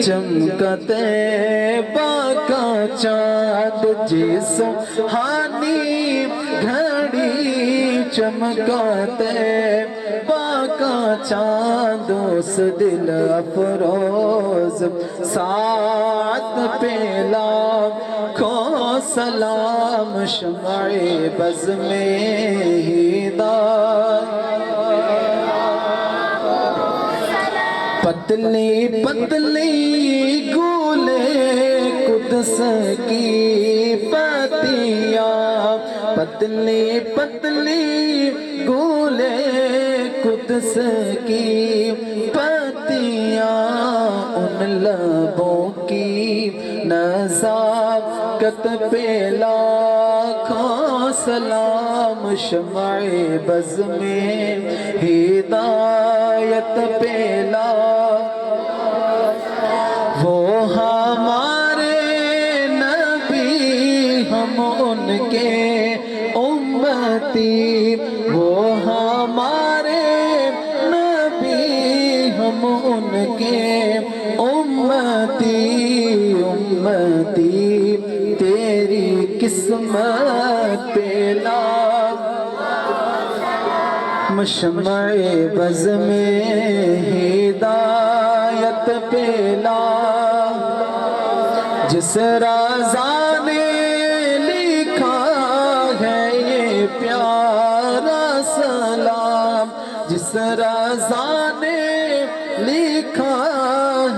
چمکتے باقا چاند جی سبحانی گھڑی چمکتے باقا چاند اس دل افروز ساتھ پیلا کھو سلام شمع بز میں ہدایت پتلی پتلی گولے قدس کی پتیاں پتلی پتلی گولے قدس کی پتیاں ان لبوں کی نزاکت پہ لاکھوں سلام شمع بز میں ہدایت پہ وہ ہمارے نبی ہم ان کے امتی وہ ہمارے نبی ہم ان کے امتی امتی تیری قسمت پہ شمع بز میں ہدایت پیلا جس رضا نے لکھا ہے یہ پیارا سلام جس رضا نے لکھا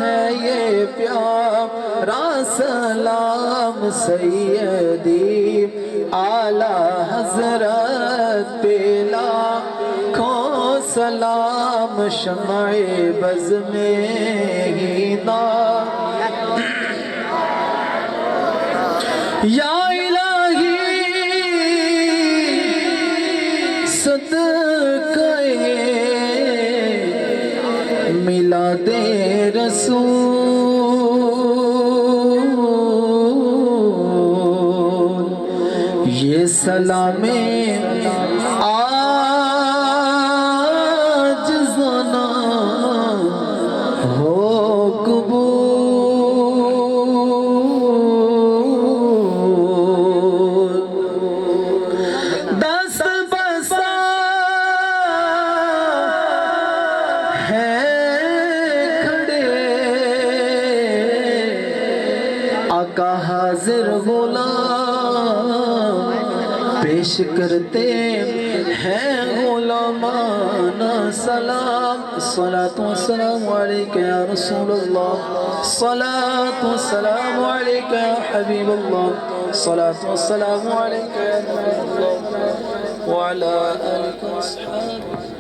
ہے یہ پیارا سلام سیدی اعلیٰ حضرت پیلا سلام شمع بز میں ہدایت یا الہی صدقہ میلاد رسول یہ سلام آقا حاضر غلام پیش کرتے ہیں غلامانہ سلام الصلاة والسلام علیکہ یا رسول اللہ الصلاة والسلام علیکہ یا حبیب اللہ الصلاة والسلام علیکہ یا نبی اللہ وعلا آلکہ اصحابہ